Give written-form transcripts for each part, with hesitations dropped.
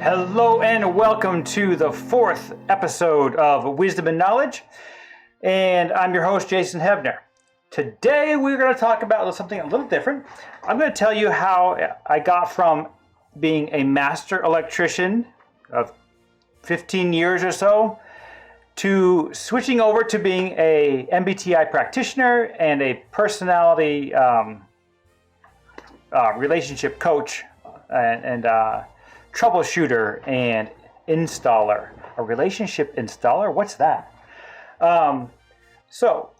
Hello and welcome to the fourth episode of Wisdom and Knowledge. And I'm your host, Jason Hebner. Today we're going to talk about something a little different. I'm going to tell you how I got from being a master electrician of 15 years or so to switching over to being a MBTI practitioner and a personality relationship coach and troubleshooter and installer. A relationship installer? What's that? So,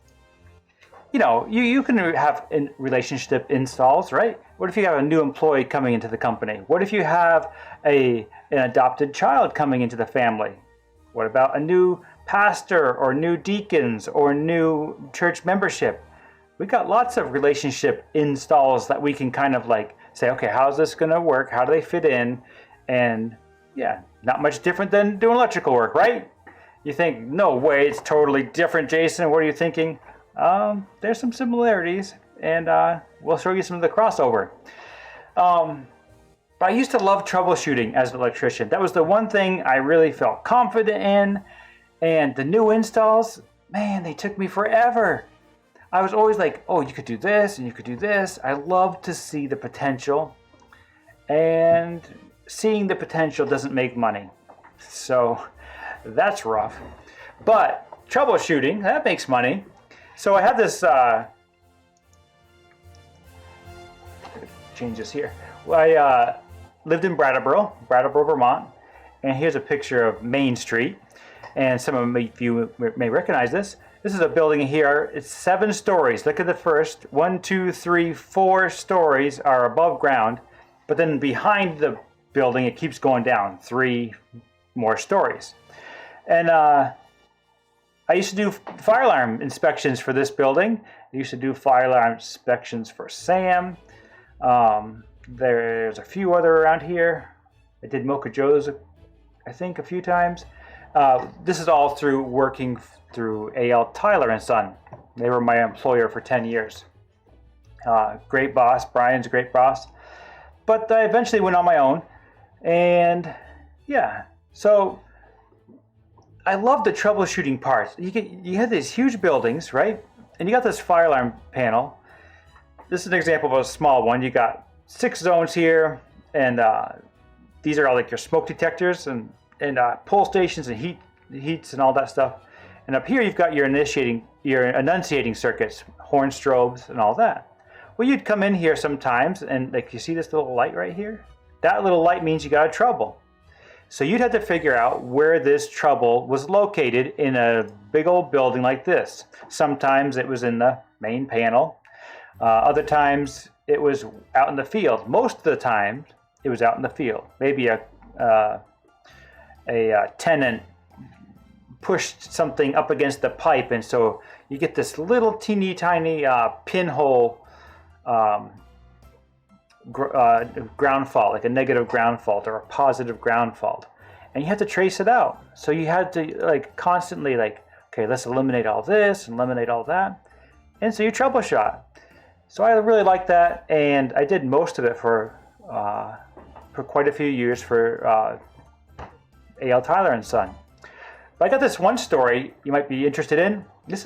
you can have relationship installs, right? What if you have a new employee coming into the company? What if you have an adopted child coming into the family? What about a new pastor or new deacons or new church membership? We got lots of relationship installs that we can kind of like say, okay, how's this going to work? How do they fit in? And yeah, not much different than doing electrical work, right? You think, no way, it's totally different, Jason. What are you thinking? There's some similarities, and we'll show you some of the crossover. But I used to love troubleshooting as an electrician. That was the one thing I really felt confident in. And the new installs, man, they took me forever. I was always like, oh, you could do this and you could do this. I love to see the potential. And seeing the potential doesn't make money. So that's rough. But troubleshooting, that makes money. So I have this, change this here. I lived in Brattleboro, Vermont. And here's a picture of Main Street. And some of you may recognize this. This is a building here. It's 7 stories. Look at the first. 1, 2, 3, 4 stories are above ground. But then behind the building, it keeps going down 3 more stories. And I used to do fire alarm inspections for this building. I used to do fire alarm inspections for Sam. There's a few other around here. I did Mocha Joe's, I think, a few times. This is all through working through A.L. Tyler and Son. They were my employer for 10 years. Great boss. Brian's a great boss. But I eventually went on my own. And yeah, so I love the troubleshooting part. You have these huge buildings, right? And you got this fire alarm panel. This is an example of a small one. You got 6 zones here, and these are all like your smoke detectors and pull stations and heats and all that stuff. And up here you've got your enunciating circuits, horn strobes and all that. Well, you'd come in here sometimes and like you see this little light right here? That little light means you got a trouble. So you'd have to figure out where this trouble was located in a big old building like this. Sometimes it was in the main panel. Other times it was out in the field. Most of the time it was out in the field. Maybe a tenant pushed something up against the pipe, and so you get this little teeny tiny pinhole ground fault, like a negative ground fault or a positive ground fault, and you have to trace it out. So you had to like constantly like, okay, let's eliminate all this and eliminate all that, and so you troubleshoot. So I really liked that, and I did most of it for quite a few years for A.L. Tyler and Son. But I got this one story you might be interested in. This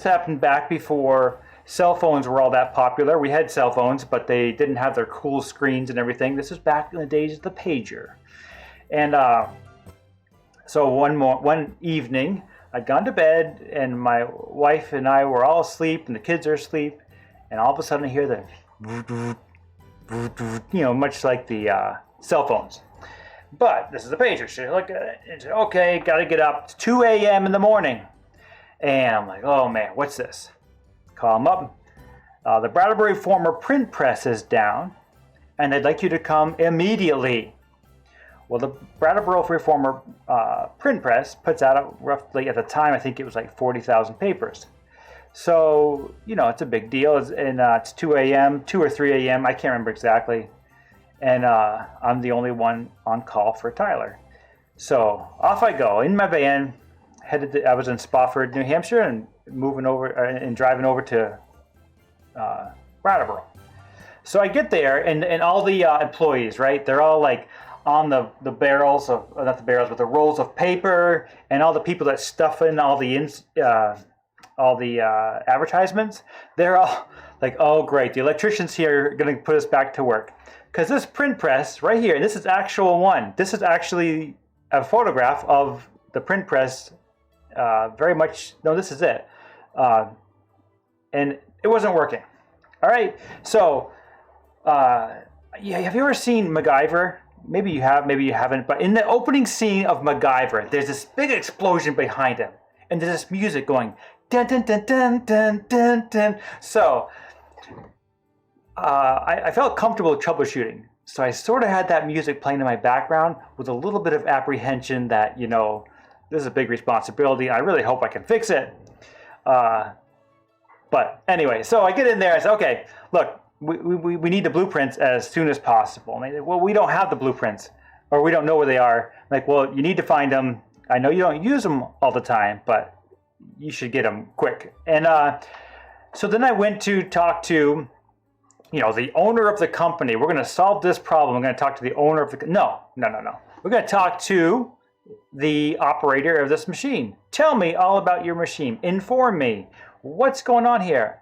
happened back before cell phones were all that popular. We had cell phones, but they didn't have their cool screens and everything. This is back in the days of the pager. And so one evening, I'd gone to bed, and my wife and I were all asleep, and the kids are asleep, and all of a sudden I hear the, much like the cell phones. But this is a pager. So you look at it and say, okay, got to get up. It's 2 a.m. in the morning. And I'm like, oh man, what's this? Call them up. The Brattleboro Reformer print press is down, and they'd like you to come immediately. Well, the Brattleboro Reformer print press puts out roughly, at the time, I think it was like 40,000 papers. So, it's a big deal. It's 2 a.m., 2 or 3 a.m., I can't remember exactly. And I'm the only one on call for Tyler. So off I go in my van. I was in Spofford, New Hampshire, and driving over to Brattleboro. So I get there, and all the employees, right? They're all like on the barrels of, not the barrels, but the rolls of paper, and all the people that stuff in all the advertisements. They're all like, oh great, the electricians here are going to put us back to work. Because this print press right here, this is actual one. This is actually a photograph of the print press. Very much, no, this is it. And it wasn't working. All right, so yeah, have you ever seen MacGyver? Maybe you have, maybe you haven't. But in the opening scene of MacGyver, there's this big explosion behind him, and there's this music going dun dun dun dun dun dun dun. So I felt comfortable troubleshooting. So I sort of had that music playing in my background with a little bit of apprehension that, you know, this is a big responsibility. I really hope I can fix it. But anyway, so I get in there. I say, okay, look, we need the blueprints as soon as possible. And they say, well, we don't have the blueprints, or we don't know where they are. I'm like, well, you need to find them. I know you don't use them all the time, but you should get them quick. And so then I went to talk to, you know, the owner of the company. We're going to solve this problem. We're going to talk to the owner of the... No. We're going to talk to the operator of this machine. Tell me all about your machine. Inform me. What's going on here?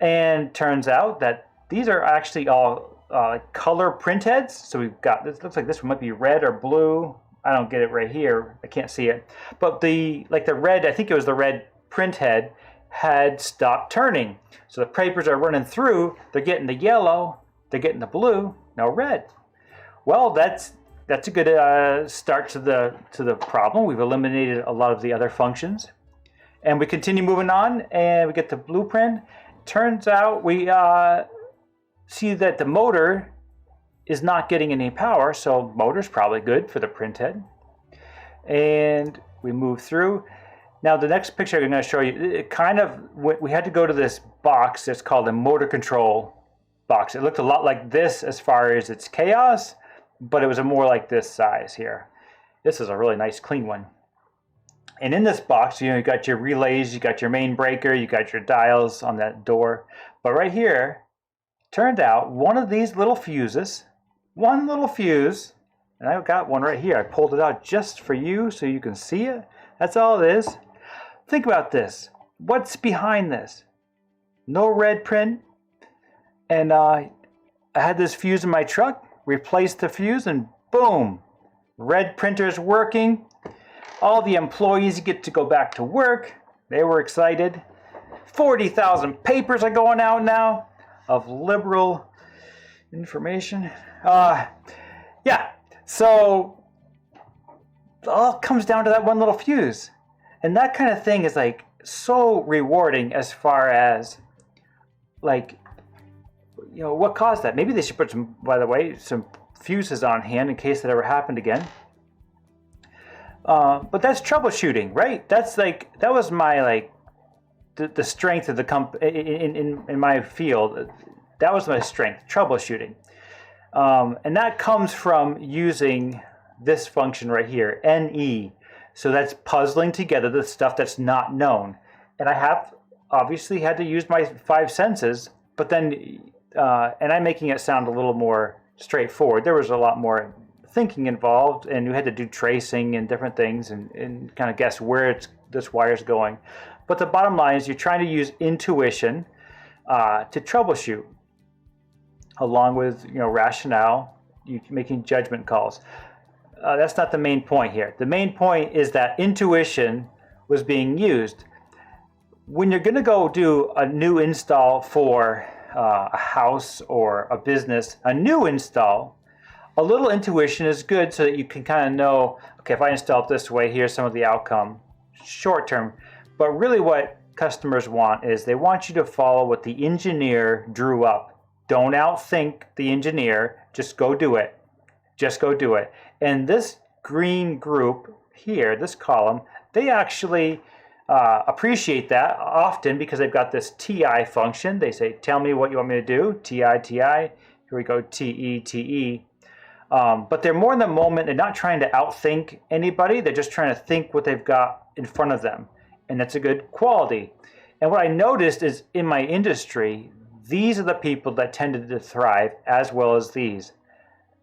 And turns out that these are actually all color print heads. So we've got, this looks like this one might be red or blue. I don't get it right here. I can't see it. But the red, I think it was the red print head, had stopped turning. So the papers are running through. They're getting the yellow. They're getting the blue. No red. Well, that's a good start to the problem. We've eliminated a lot of the other functions. And we continue moving on, and we get the blueprint. Turns out we see that the motor is not getting any power, so motor's probably good for the print head. And we move through. Now the next picture I'm going to show you, it kind of, we had to go to this box that's called a motor control box. It looked a lot like this as far as its chaos, but it was more like this size here. This is a really nice clean one. And in this box, you know, you got your relays, you got your main breaker, you got your dials on that door. But right here, turned out one of these little fuses, one little fuse, and I've got one right here. I pulled it out just for you so you can see it. That's all it is. Think about this. What's behind this? No red print. And I had this fuse in my truck, replaced the fuse, and boom, red printer's working. All the employees get to go back to work. They were excited. 40,000 papers are going out now of liberal information. Yeah, so it all comes down to that one little fuse. And that kind of thing is like so rewarding as far as like, you know, what caused that? Maybe they should put some, by the way, some fuses on hand in case that ever happened again. But that's troubleshooting, right? That's like, that was my, like, the strength of the in my field. That was my strength, troubleshooting. And that comes from using this function right here, NE. So that's puzzling together the stuff that's not known. And I have obviously had to use my 5 senses, but then, and I'm making it sound a little more straightforward. There was a lot more thinking involved, and we had to do tracing and different things and kind of guess where this wire's going. But the bottom line is you're trying to use intuition to troubleshoot, along with, you know, rationale, making judgment calls. That's not the main point here. The main point is that intuition was being used. When you're going to go do a new install for a house or a business, a new install, a little intuition is good so that you can kind of know, okay, if I install it this way, here's some of the outcome, short term. But really what customers want is they want you to follow what the engineer drew up. Don't outthink the engineer, just go do it. Just go do it. And this green group here, this column, they actually appreciate that often because they've got this TI function. They say, tell me what you want me to do, TI, TI. Here we go, TE, TE. But they're more in the moment. They're not trying to outthink anybody. They're just trying to think what they've got in front of them. And that's a good quality. And what I noticed is in my industry, these are the people that tended to thrive as well as these.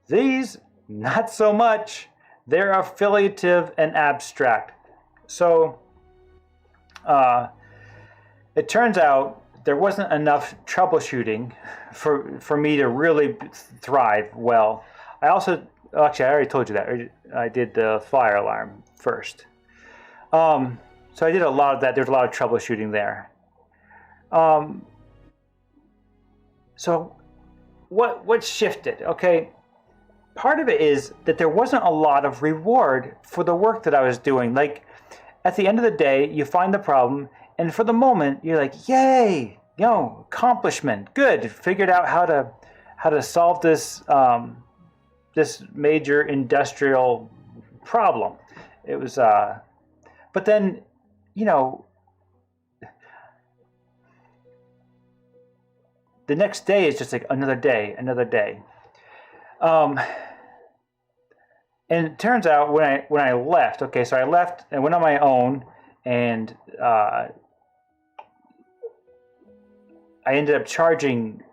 These Not so much. They're affiliative and abstract. So it turns out there wasn't enough troubleshooting for me to really thrive well. Actually, I already told you that. I did the fire alarm first. So I did a lot of that. There's a lot of troubleshooting there. So what shifted? Okay, part of it is that there wasn't a lot of reward for the work that I was doing. Like, at the end of the day, you find the problem, and for the moment, you're like, yay, accomplishment, good. Figured out how to solve this this major industrial problem. It was, but then, the next day is just like another day. And it turns out when I left, okay, so I left and went on my own, and I ended up charging.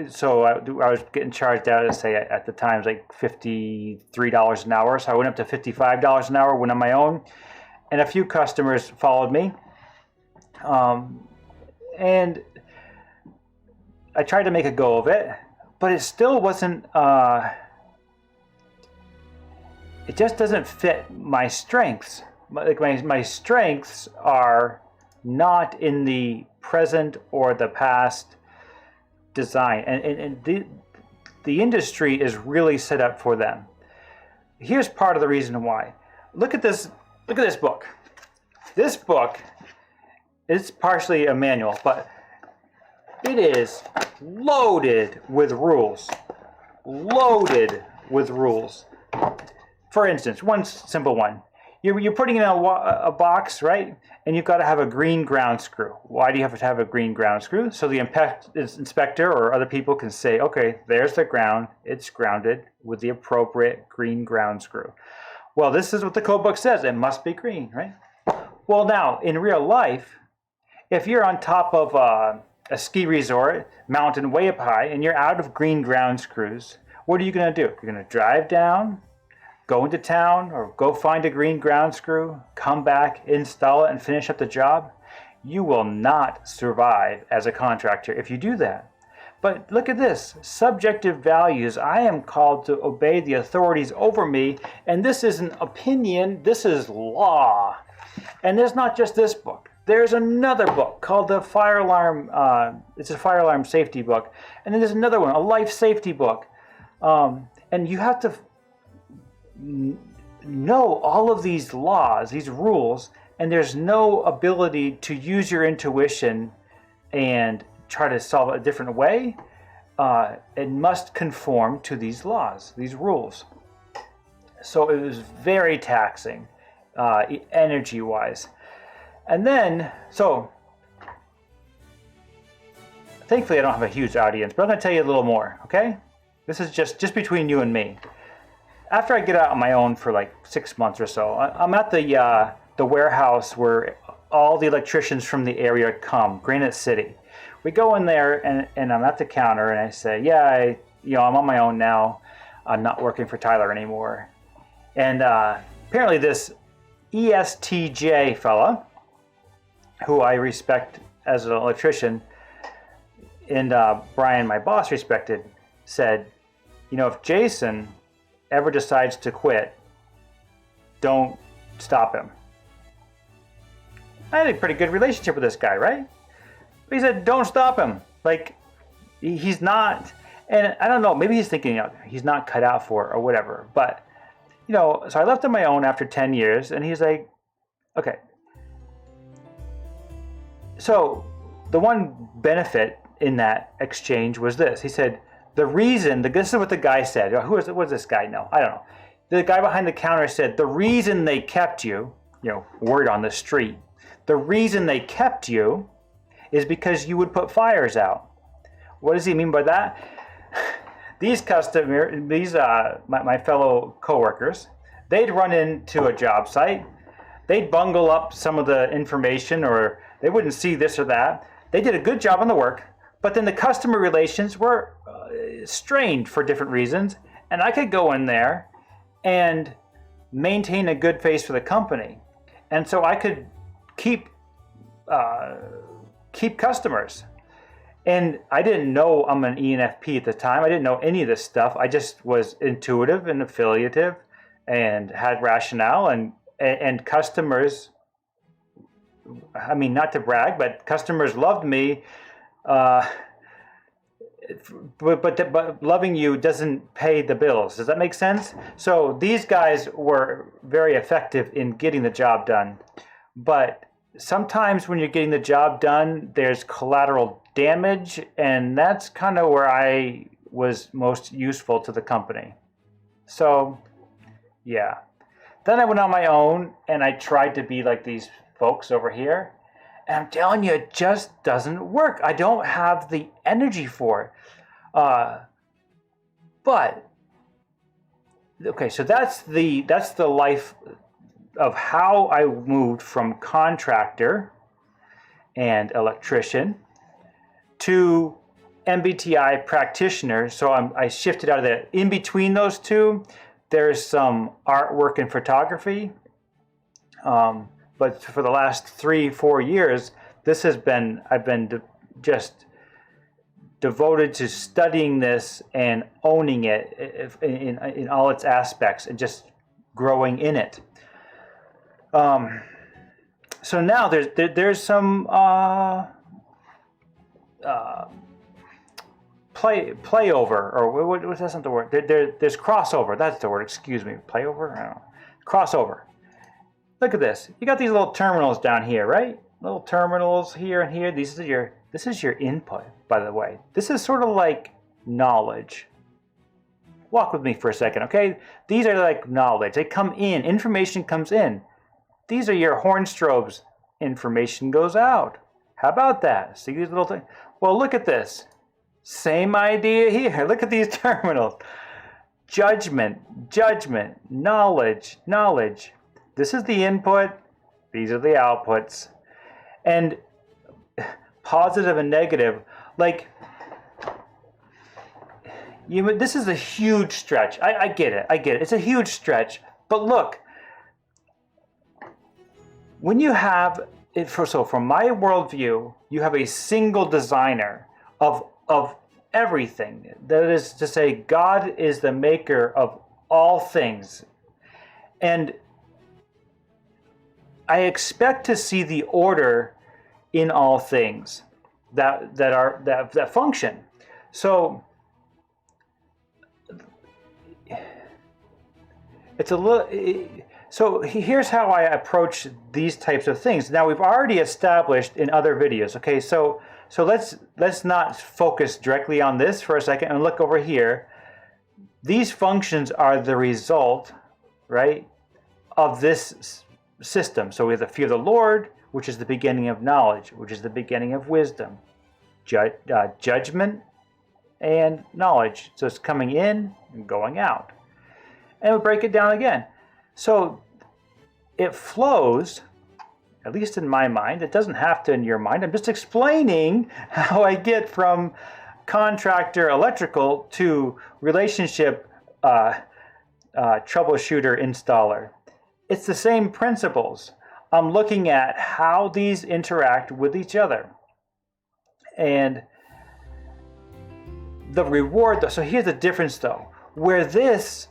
So I was getting charged out, say at the time, it was like $53 an hour. So I went up to $55 an hour, went on my own, and a few customers followed me. And I tried to make a go of it, but it still wasn't. It just doesn't fit my strengths. Like my strengths are not in the present or the past design, and the industry is really set up for them. Here's part of the reason why. Look at this book. This book is partially a manual, but it is loaded with rules. For instance, one simple one. You're putting in a box, right? And you've got to have a green ground screw. Why do you have to have a green ground screw? So the inspector or other people can say, okay, there's the ground. It's grounded with the appropriate green ground screw. Well, this is what the code book says. It must be green, right? Well, now, in real life, if you're on top of a ski resort, mountain way up high, and you're out of green ground screws, what are you going to do? You're going to drive down, go into town, or go find a green ground screw, come back, install it, and finish up the job. You will not survive as a contractor if you do that. But look at this, subjective values. I am called to obey the authorities over me, and this isn't opinion, this is law. And there's not just this book. There's another book called the Fire Alarm, it's a fire alarm safety book. And then there's another one, a life safety book. And you have to know all of these laws, these rules, and there's no ability to use your intuition and try to solve it a different way. It must conform to these laws, these rules. So it was very taxing, energy-wise. And then, so thankfully I don't have a huge audience, but I'm going to tell you a little more, okay? This is just between you and me. After I get out on my own for like 6 months or so, I'm at the warehouse where all the electricians from the area come, Granite City. We go in there and I'm at the counter and I say, yeah, I'm on my own now. I'm not working for Tyler anymore. And apparently this ESTJ fella, who I respect as an electrician, and Brian, my boss, respected, said, if Jason ever decides to quit, don't stop him. I had a pretty good relationship with this guy, right? But he said, don't stop him. Like, he's not, and I don't know, maybe he's thinking he's not cut out for it or whatever. But, so I left on my own after 10 years, and he's like, okay. So the one benefit in that exchange was this. He said, this is what the guy said. What does this guy know? I don't know. The guy behind the counter said, the reason they kept you, word on the street, the reason they kept you is because you would put fires out. What does he mean by that? These customers, my fellow coworkers, they'd run into a job site, they'd bungle up some of the information, or they wouldn't see this or that. They did a good job on the work, but then the customer relations were strained for different reasons, and I could go in there and maintain a good face for the company. And so I could keep customers. And I didn't know I'm an ENFP at the time. I didn't know any of this stuff. I just was intuitive and affiliative and had rationale, and customers, I mean, not to brag, but customers loved me. But loving you doesn't pay the bills. Does that make sense? So these guys were very effective in getting the job done. But sometimes when you're getting the job done, there's collateral damage, and that's kind of where I was most useful to the company. So, yeah. Then I went on my own, and I tried to be like these folks over here. And I'm telling you, it just doesn't work. I don't have the energy for it. But okay, so that's the life of how I moved from contractor and electrician to MBTI practitioner. So I shifted out of that. In between those two, there's some artwork and photography. But for the last 3-4 years, I've been just devoted to studying this and owning it in all its aspects and just growing in it. So now there's some playover, or that's not the word. There's crossover. That's the word. Excuse me. Playover. I don't know. Crossover. Look at this. You got these little terminals down here, right? Little terminals here and here. This is your input, by the way. This is sort of like knowledge. Walk with me for a second, okay? These are like knowledge. They come in. Information comes in. These are your horn strobes. Information goes out. How about that? See these little things? Well, look at this. Same idea here. Look at these terminals. Judgment, knowledge. This is the input. These are the outputs. And positive and negative, like, this is a huge stretch. I get it. It's a huge stretch. But look, when you have it, from my worldview, you have a single designer of everything. That is to say, God is the maker of all things. And I expect to see the order in all things that function. So it's a little. So here's how I approach these types of things. Now we've already established in other videos. Okay, so let's not focus directly on this for a second and look over here. These functions are the result, right, of this system. So we have the fear of the Lord, which is the beginning of knowledge, which is the beginning of wisdom, judgment, and knowledge. So it's coming in and going out. And we break it down again. So it flows, at least in my mind. It doesn't have to in your mind. I'm just explaining how I get from contractor electrical to relationship troubleshooter installer. It's the same principles. I'm looking at how these interact with each other. And the reward, so here's the difference though. Where this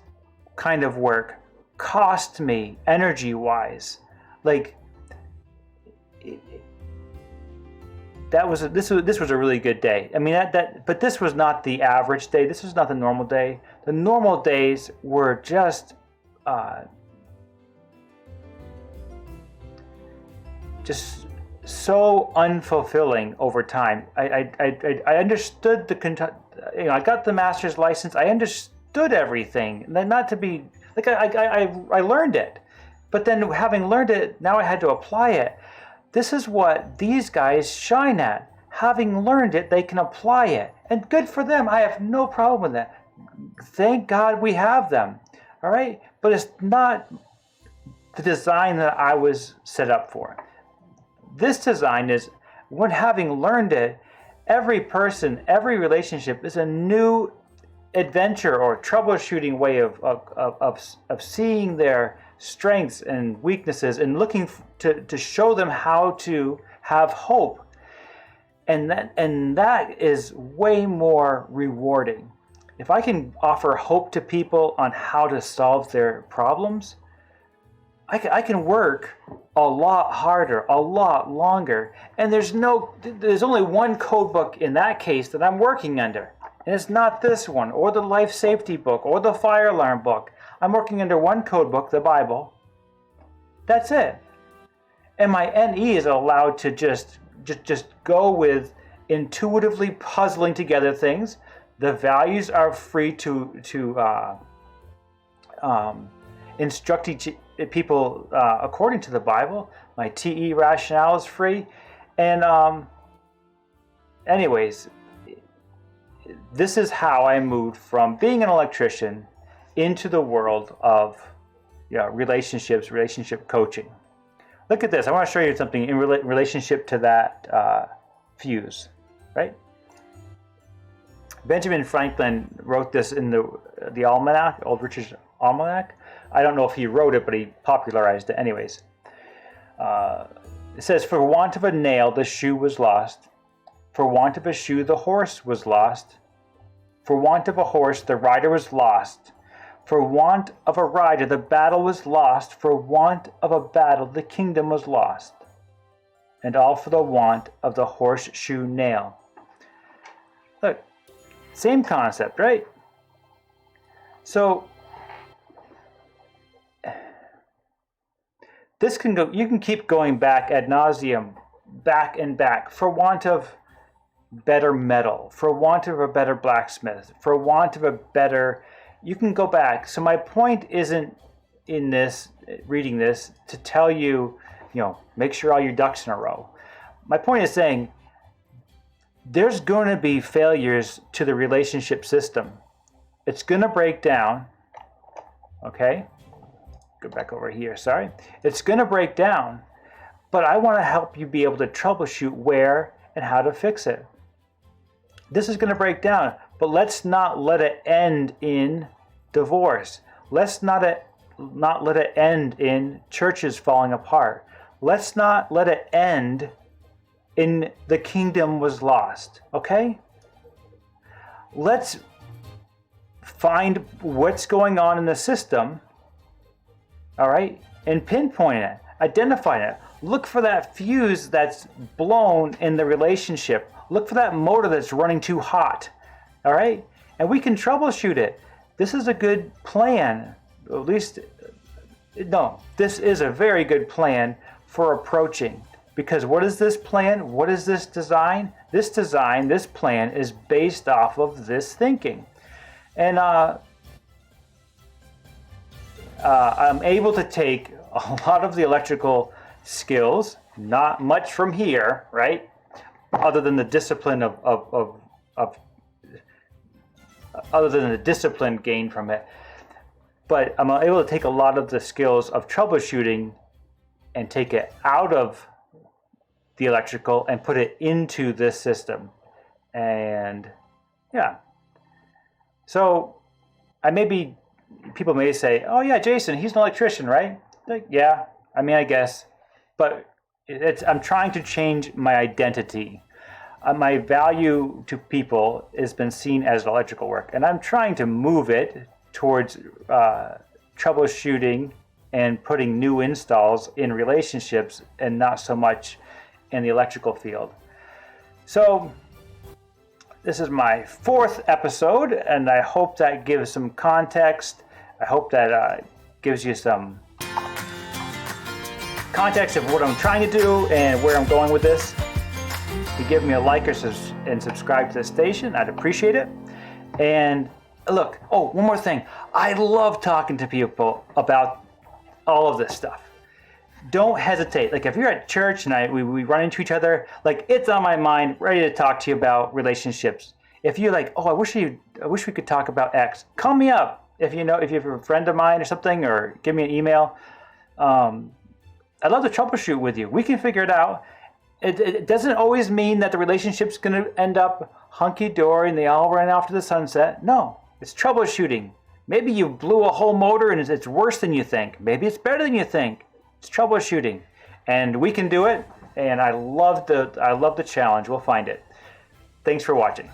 kind of work cost me energy-wise, like this was a really good day. I mean but this was not the average day. This was not the normal day. The normal days were just so unfulfilling over time. I understood I got the master's license. I understood everything. Not to be like I learned it, but then having learned it, now I had to apply it. This is what these guys shine at. Having learned it, they can apply it, and good for them. I have no problem with that. Thank God we have them. All right, but it's not the design that I was set up for. This design is, when having learned it, every person, every relationship is a new adventure or troubleshooting way of seeing their strengths and weaknesses and looking to show them how to have hope. And that is way more rewarding. If I can offer hope to people on how to solve their problems, I can work a lot harder, a lot longer. And there's only one code book in that case that I'm working under. And it's not this one, or the life safety book, or the fire alarm book. I'm working under one code book, the Bible. That's it. And my NE is allowed to just go with intuitively puzzling together things. The values are free to instruct people according to the Bible. My TE rationale is free. And anyways, this is how I moved from being an electrician into the world of relationships, relationship coaching. Look at this. I want to show you something in relationship to that fuse, right? Benjamin Franklin wrote this in the Almanac, Old Richard's Almanac. I don't know if he wrote it, but he popularized it anyways. It says, "For want of a nail, the shoe was lost. For want of a shoe, the horse was lost. For want of a horse, the rider was lost. For want of a rider, the battle was lost. For want of a battle, the kingdom was lost. And all for the want of the horseshoe nail." Look, same concept, right? So this can go, you can keep going back ad nauseum, back and back, for want of better metal, for want of a better blacksmith, for want of a better, you can go back. So my point isn't in this, reading this, to tell you, make sure all your ducks in a row. My point is saying, there's going to be failures to the relationship system. It's going to break down, okay? Go back over here, sorry. It's going to break down, but I want to help you be able to troubleshoot where and how to fix it. This is going to break down, but let's not let it end in divorce. Let's not let it end in churches falling apart. Let's not let it end in the kingdom was lost, okay? Let's find what's going on in the system, all right, and pinpoint it, identify it. Look for that fuse that's blown in the relationship. Look for that motor that's running too hot, all right? And we can troubleshoot it. This is a good plan, at least, no, this is a very good plan for approaching. Because what is this plan? What is this design? This design, this plan is based off of this thinking. And I'm able to take a lot of the electrical skills, not much from here, right? Other than the discipline other than the discipline gained from it. But I'm able to take a lot of the skills of troubleshooting and take it out of the electrical and put it into this system. And yeah. So people may say, "Oh yeah, Jason, he's an electrician, right?" Like, yeah, I guess. But I'm trying to change my identity. My value to people has been seen as electrical work, and I'm trying to move it towards troubleshooting and putting new installs in relationships and not so much in the electrical field. So this is my 4th episode, and I hope that gives some context. I hope that gives you some context of what I'm trying to do and where I'm going with this. If you give me a like and subscribe to the station, I'd appreciate it. And look, one more thing. I love talking to people about all of this stuff. Don't hesitate. Like if you're at church and we run into each other, like it's on my mind, ready to talk to you about relationships. If you're like, I wish we could talk about X, call me up. If you're a friend of mine or something, or give me an email. I'd love to troubleshoot with you. We can figure it out. It doesn't always mean that the relationship's going to end up hunky-dory and they all run off to the sunset. No, It's troubleshooting. Maybe you blew a whole motor and it's worse than you think. Maybe it's better than you think. It's troubleshooting. And we can do it. And I love the challenge. We'll find it. Thanks for watching.